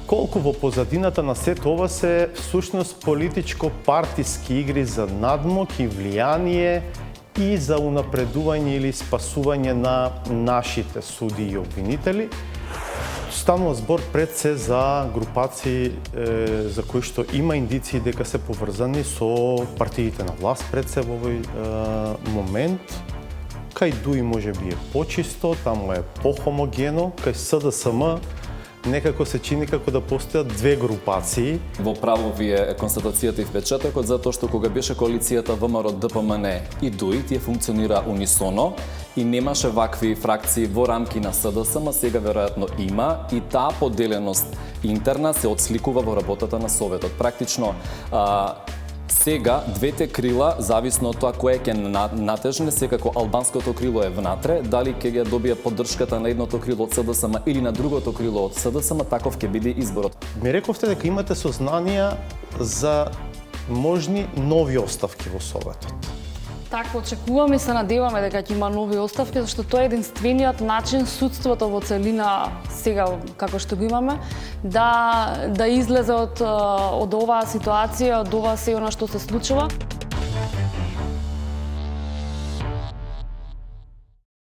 колку во позадината на сето ова се всушност политичко-партиски игри за надмок и влијание и за унапредување или спасување на нашите суди и обвинители. Станува збор пред се за групации за кои што има индиции дека се поврзани со партиите на власт пред се во овој момент. Кај ДУИ можеби е почисто, таму е похомогено, кај СДСМ некако се чини како да постојат две групации. Во право ви е констатацијата и впечатокот, затоа што кога беше коалицијата ВМРО, ДПМН и ДУИ, тие функционира унисоно и немаше вакви фракции во рамки на СДСМ, сега веројатно има и таа поделеност интерна се отсликува во работата на Советот. Практично сега двете крила, зависно од тоа кое ќе натежне, секако албанското крило е внатре, дали ќе ја добие поддршката на едното крило од СДСМ или на другото крило од СДСМ, таков ќе биде изборот. Ми рековте дека имате сознанија за можни нови оставки во Советот. Така, очекуваме и се надеваме дека ќе има нови оставки, зашто тоа е единствениот начин судството во целина сега како што го имаме да излезе од оваа ситуација, од ова се она што се случува.